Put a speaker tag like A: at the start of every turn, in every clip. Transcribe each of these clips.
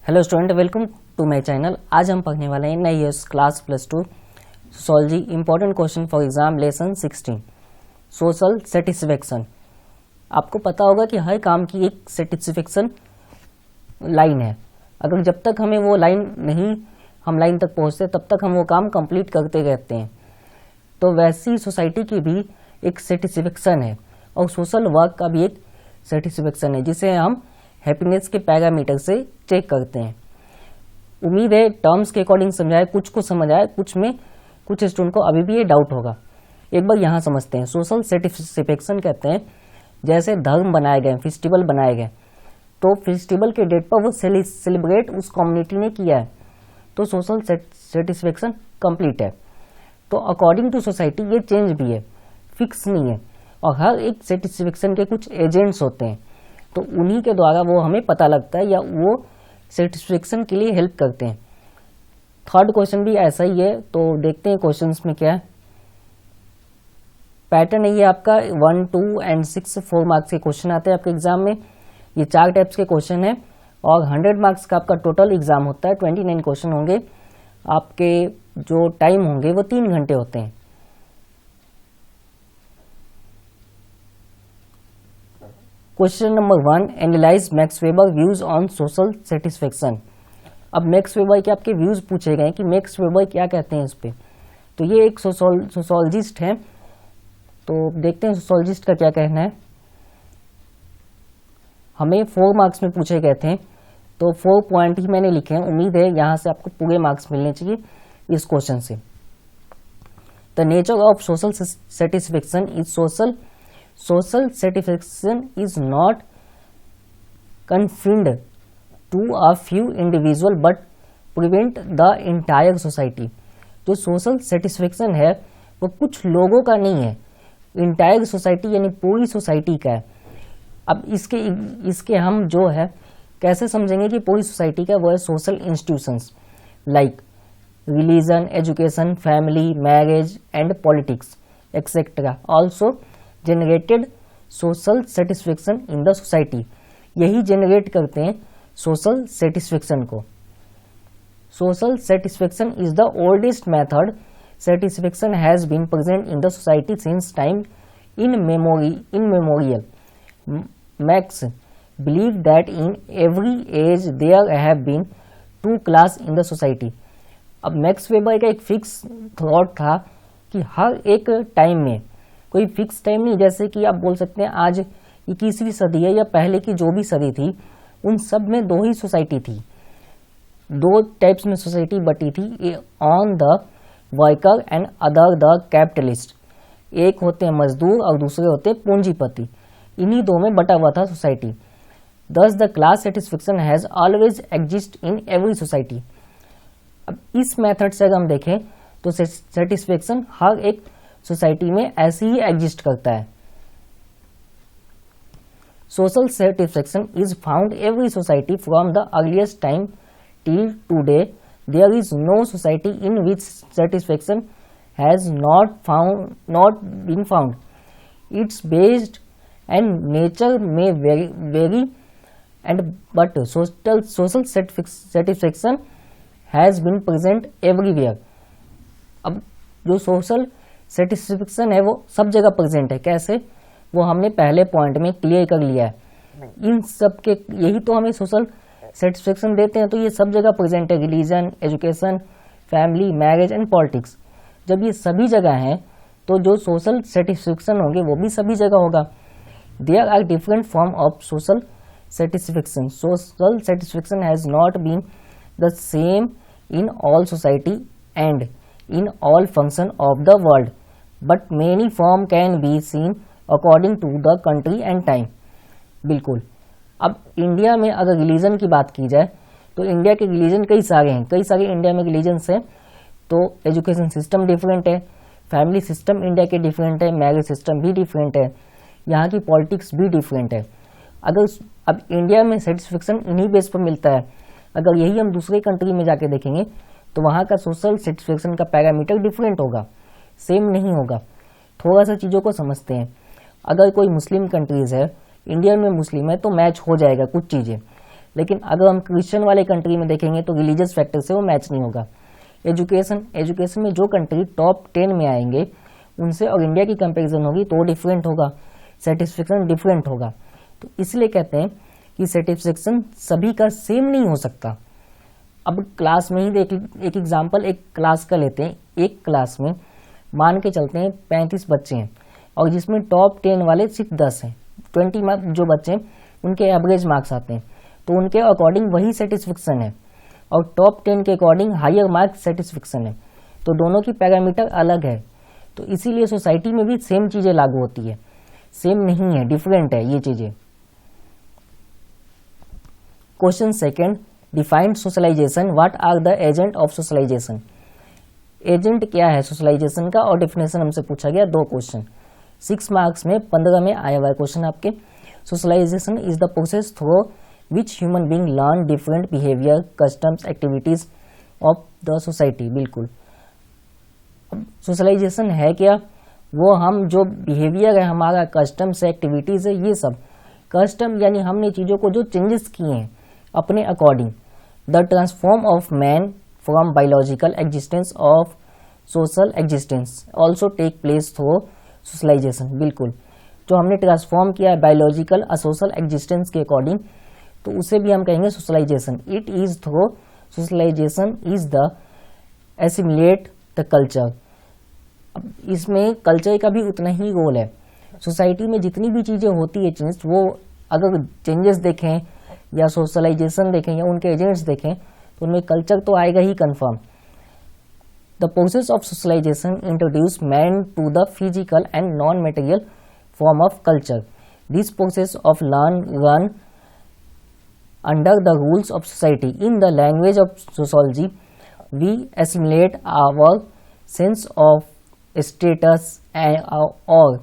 A: Hello student, welcome to my channel. आज हम पढ़ने वाले हैं नई class +2 sociology important question for exam lesson 16 social satisfaction. आपको पता होगा कि हर काम की एक सेटिस्फेक्शन लाइन है। अगर जब तक हमें वो लाइन नहीं हम लाइन तक पहुंचते तब तक हम वो काम कंप्लीट करते रहते हैं। तो वैसी सोसाइटी की भी एक सेटिस्फेक्शन है और सोशल वर्क का भी एक सेटिस्फेक्शन है जिसे हम हैप्पीनेस के पैरामीटर से चेक करते हैं। उम्मीद है टर्म्स के अकॉर्डिंग समझाए, कुछ को समझ आए, कुछ में कुछ स्टूडेंट को अभी भी ये डाउट होगा। एक बार यहाँ समझते हैं। सोशल सेटिस्फेक्शन कहते हैं जैसे धर्म बनाए गए, फेस्टिवल बनाए गए, तो फेस्टिवल के डेट पर वो सेलिब्रेट उस कम्युनिटी ने किया है तो सोशल सेटिस्फेक्शन कंप्लीट है। तो अकॉर्डिंग टू सोसाइटी ये चेंज भी है, फिक्स नहीं है, और हर एक सेटिस्फेक्शन के कुछ एजेंट्स होते हैं तो उन्हीं के द्वारा वो हमें पता लगता है या वो सेटिस्फेक्शन के लिए हेल्प करते हैं। थर्ड क्वेश्चन भी ऐसा ही है, तो देखते हैं क्वेश्चंस में क्या है। पैटर्न ये आपका 1, 2 एंड 6 4 मार्क्स के क्वेश्चन आते हैं आपके एग्जाम में। ये 4 टाइप्स के क्वेश्चन है और 100 मार्क्स का आपका टोटल एग्जाम होता है। 29 क्वेश्चन होंगे। आपके जो टाइम होंगे वो 3 घंटे होते हैं। Question number 1, analyse max weber views on social satisfaction. अब मैक्स वेबर के आपके व्यूज पूछे गए कि मैक्स वेबर क्या कहते हैं इस पे। तो ये एक सोशोलॉजिस्ट है, तो देखते हैं सोशोलॉजिस्ट का क्या कहना है। हमें 4 मार्क्स में पूछे गए थे तो 4 पॉइंट ही मैंने लिखे हैं। उम्मीद है यहाँ से आपको पूरे मार्क्स मिलने चाहिए इस क्वेश्चन से। The nature of social satisfaction is Social satisfaction is not confined to a few individual but prevent the entire society। जो सोशल सेटिस्फेक्शन है वो कुछ लोगों का नहीं है, इंटायर सोसाइटी यानी पूरी सोसाइटी का है। अब इसके हम जो है कैसे समझेंगे कि पूरी सोसाइटी का, वो है social institutions like religion, education, family, marriage and politics etcetera also generated social satisfaction in the society. यही जनरेट करते हैं सोशल सेटिस्फेक्शन को। Social satisfaction is the oldest method. Satisfaction has been present in the society since time in memorial. Max believe that in every age there have been 2 class in the society. अब Max Weber का एक fix thought था कि हर एक time में, कोई fix time नहीं, जैसे कि आप बोल सकते हैं आज 21वीं सदी है या पहले की जो भी सदी थी उन सब में 2 ही सोसाइटी थी, 2 टाइप्स में सोसाइटी बटी थी, on the worker and other the capitalist. एक होते हैं मजदूर और दूसरे होते हैं पूंजीपति। इन्हीं 2 में बटा हुआ था सोसाइटी। दस the class satisfaction has always exist in every society. अब इस मेथड से अगर हम देखें तो सेटिस्फेक्शन हर एक सोसाइटी में ऐसे ही एग्जिस्ट करता है। Social satisfaction is found every society from the earliest time till today. There is no society in which satisfaction has not been found. It's based and nature में very and but social satisfaction has been present everywhere. अब जो social satisfaction है वो सब जगह present है। कैसे, वो हमने पहले पॉइंट में क्लियर कर लिया है। इन सब के यही तो हमें सोशल सेटिस्फेक्शन देते हैं, तो ये सब जगह प्रेजेंट है। Religion, education, family, marriage and politics. जब ये सभी जगह हैं तो जो सोशल सेटिस्फेक्शन होंगे वो भी सभी जगह होगा। There are different form of social satisfaction. Social satisfaction has not been the same in all society and in all function of the world, but many form can be seen according to the country and time। बिल्कुल। अब India में अगर religion की बात की जाए तो India के रिलीजन कई सारे हैं, कई सारे इंडिया में रिलीजन्स हैं। तो एजुकेशन सिस्टम डिफरेंट है, फैमिली सिस्टम इंडिया के डिफरेंट है, मैरिज सिस्टम भी डिफरेंट है, यहाँ की पॉलिटिक्स भी डिफरेंट है। अब इंडिया में सेटिस्फेक्शन इन्हीं बेस पर मिलता है। अगर यही हम दूसरे कंट्री में जाके देखेंगे तो वहाँ का सोशल सेटिस्फेक्शन का पैरामीटर डिफरेंट होगा, सेम नहीं होगा। थोड़ा सा चीज़ों को समझते हैं। अगर कोई मुस्लिम कंट्रीज़ है, इंडिया में मुस्लिम है, तो मैच हो जाएगा कुछ चीज़ें। लेकिन अगर हम क्रिश्चियन वाले कंट्री में देखेंगे तो रिलीजियस फैक्टर से वो मैच नहीं होगा। एजुकेशन में जो कंट्री टॉप 10 में आएंगे उनसे और इंडिया की कंपैरिजन होगी तो डिफरेंट होगा, सेटिस्फेक्शन डिफरेंट होगा। तो इसलिए कहते हैं कि सेटिस्फेक्शन सभी का सेम नहीं हो सकता। अब क्लास में ही एक एग्जाम्पल एक क्लास का लेते हैं। एक क्लास में मान के चलते हैं 35 बच्चे हैं और जिसमें टॉप 10 वाले सिर्फ 10 हैं। 20 मार्क्स जो बच्चे हैं उनके एवरेज मार्क्स आते हैं, तो उनके अकॉर्डिंग वही सेटिस्फेक्शन है और टॉप 10 के अकॉर्डिंग हायर मार्क्स सेटिस्फेक्शन है। तो दोनों की पैरामीटर अलग है, तो इसीलिए सोसाइटी में भी सेम चीज़ें लागू होती है, सेम नहीं है, डिफरेंट है ये चीज़ें। Question second, defined socialization, what are the agent of socialization. Agent क्या है सोशलाइजेशन का और डेफिनेशन हमसे पूछा गया 2 क्वेश्चन। 6 मार्क्स में 15 में आया हुआ है क्वेश्चन आपके। Socialization is the process through which human being learn different behaviour, customs, activities of the society. बिल्कुल, अब सोशलाइजेशन है क्या? वो हम जो बिहेवियर है हमारा, कस्टम्स है, एक्टिविटीज है, ये सब। कस्टम यानी हमने चीज़ों को जो चेंजेस किए हैं अपने according. The transform of man from biological existence of social existence also take place through socialization. बिल्कुल, जो हमने ट्रांसफॉर्म किया है बायोलॉजिकल और सोशल एग्जिस्टेंस के अकॉर्डिंग, तो उसे भी हम कहेंगे socialisation. It is through socialisation is the assimilate the culture. अब इसमें कल्चर का भी उतना ही रोल है। सोसाइटी में जितनी भी चीज़ें होती है चेंज, वो अगर चेंजेस देखें या सोशलाइजेशन देखें या उनके एजेंट्स देखें तो उनमें कल्चर तो आएगा ही confirm. The process of socialisation introduce man to the physical and non material form of culture. This process of run under the rules of society. In the language of sociology we assimilate our sense of status or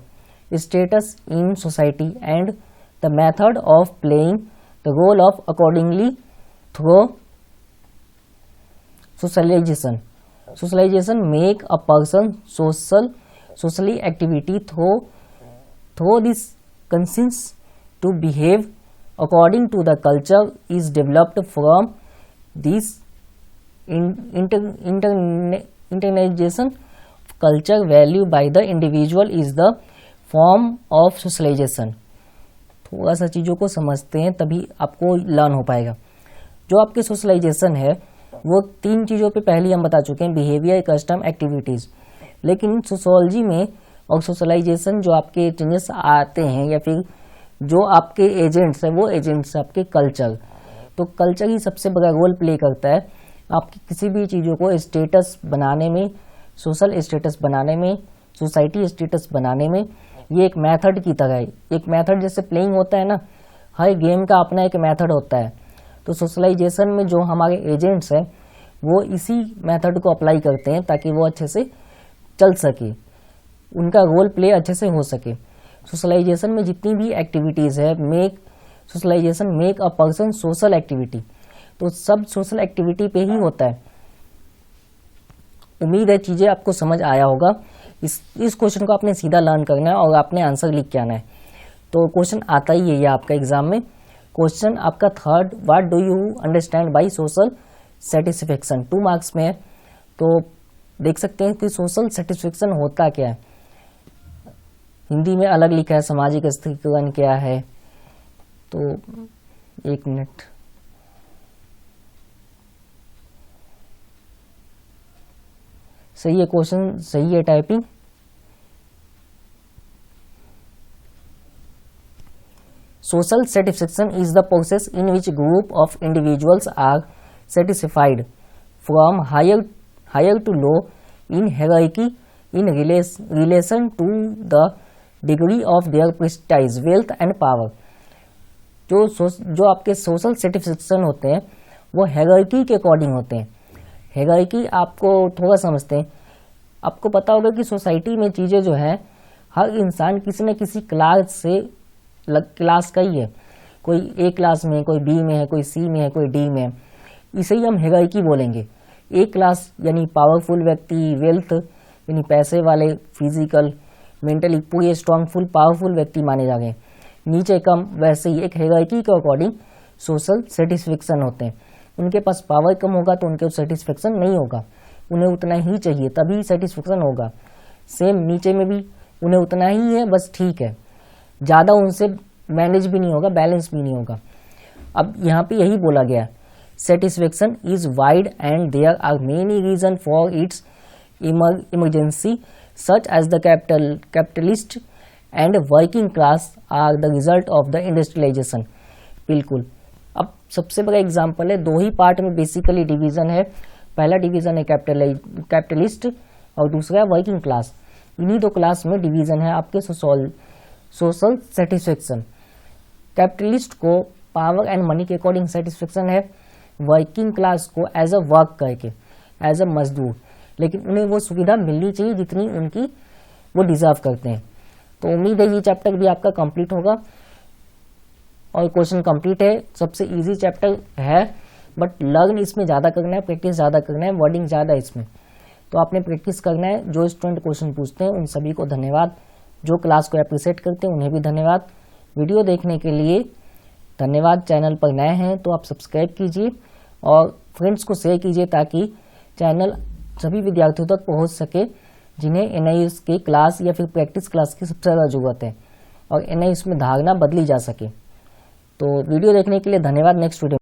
A: status in society and the method of playing the role of accordingly through socialization. Socialization make a person socially activity through this conscience to behave according to the culture is developed from this internalization culture value by the individual is the form of socialization. थोड़ा सा चीज़ों को समझते हैं तभी आपको learn हो पाएगा। जो आपके सोशलाइजेशन है वो 3 चीज़ों पे पहले हम बता चुके हैं, बिहेवियर, कस्टम, एक्टिविटीज़। लेकिन सोशोलॉजी में और सोशलाइजेशन जो आपके चेंजेस आते हैं या फिर जो आपके एजेंट्स हैं वो एजेंट्स आपके कल्चर। तो कल्चर ही सबसे बड़ा रोल प्ले करता है आपकी किसी भी चीज़ों को स्टेटस बनाने में, सोशल स्टेटस बनाने में, सोसाइटी स्टेटस बनाने में। ये एक मेथड की तरह है। एक मेथड जैसे प्लेइंग होता है ना, हर गेम का अपना एक मेथड होता है। तो सोशलाइजेशन में जो हमारे एजेंट्स हैं वो इसी मेथड को अप्लाई करते हैं ताकि वो अच्छे से चल सके, उनका रोल प्ले अच्छे से हो सके। सोशलाइजेशन में जितनी भी एक्टिविटीज़ है, socialisation make a person social activity. तो सब सोशल एक्टिविटी पे ही होता है। उम्मीद है चीज़ें आपको समझ आया होगा। इस क्वेश्चन को आपने सीधा लर्न करना है और आपने आंसर लिख के आना है। तो क्वेश्चन आता ही है ये आपका एग्जाम में। क्वेश्चन आपका 3rd, what do you understand by social satisfaction, 2 marks में है। तो देख सकते हैं कि सोशल सेटिस्फेक्शन होता क्या है। हिंदी में अलग लिखा है, सामाजिक स्थिरीकरण क्या है। तो 1 मिनट, सही है क्वेश्चन, सही है typing. Social satisfaction is the process in which group of individuals are satisfied from higher to low in hierarchy in relation to the degree of their prestige, wealth and power. जो आपके social satisfaction होते हैं वो hierarchy के according होते हैं। Hierarchy आपको थोड़ा समझते हैं। आपको पता होगा कि सोसाइटी में चीज़ें जो हैं, हर इंसान किसी न किसी क्लास का ही है। कोई ए क्लास में है, कोई बी में है, कोई सी में है, कोई डी में है। इसे ही हम हायरार्की बोलेंगे। ए क्लास यानी पावरफुल व्यक्ति, वेल्थ यानी पैसे वाले, फिजिकल, मेंटली पूरे स्ट्रांगफुल, पावरफुल व्यक्ति माने जा रहे हैं। नीचे कम, वैसे ही एक हायरार्की के अकॉर्डिंग सोशल सेटिस्फेक्शन होते हैं। उनके पास पावर कम होगा तो उनके सेटिस्फेक्शन नहीं होगा, उन्हें उतना ही चाहिए तभी सेटिस्फेक्शन होगा। सेम नीचे में भी उन्हें उतना ही है, बस ठीक है, ज़्यादा उनसे मैनेज भी नहीं होगा, बैलेंस भी नहीं होगा। अब यहाँ पे यही बोला गया, satisfaction is wide and there are many reason for its emergency such as the capitalist and working class are the result of the industrialisation. बिल्कुल, अब सबसे बड़ा एग्जाम्पल है, दो ही पार्ट में बेसिकली डिवीजन है। पहला डिवीजन है कैपिटलिस्ट और दूसरा है वर्किंग क्लास। इन्हीं दो क्लास में डिवीजन है आपके सोशल सेटिस्फेक्शन। कैपिटलिस्ट को पावर एंड मनी के अकॉर्डिंग सेटिस्फेक्शन है, वर्किंग क्लास को एज अ वर्क करके, एज अ मजदूर, लेकिन उन्हें वो सुविधा मिलनी चाहिए जितनी उनकी वो डिजर्व करते हैं। तो उम्मीद है ये चैप्टर भी आपका कंप्लीट होगा और क्वेश्चन कंप्लीट है। सबसे इजी चैप्टर है, बट लर्न इसमें ज़्यादा करना है, प्रैक्टिस ज़्यादा करना है, वर्डिंग ज़्यादा है इसमें, तो आपने प्रैक्टिस करना है। जो स्टूडेंट क्वेश्चन पूछते हैं उन सभी को धन्यवाद, जो क्लास को अप्रिशिएट करते हैं उन्हें भी धन्यवाद। वीडियो देखने के लिए धन्यवाद। चैनल पर नए हैं तो आप सब्सक्राइब कीजिए और फ्रेंड्स को शेयर कीजिए ताकि चैनल सभी विद्यार्थियों तक पहुंच सके जिन्हें एनआईएस की क्लास या फिर प्रैक्टिस क्लास की सबसे ज़्यादा ज़रूरत है और एनआईएस में धारणा बदली जा सके। तो वीडियो देखने के लिए धन्यवाद। Next video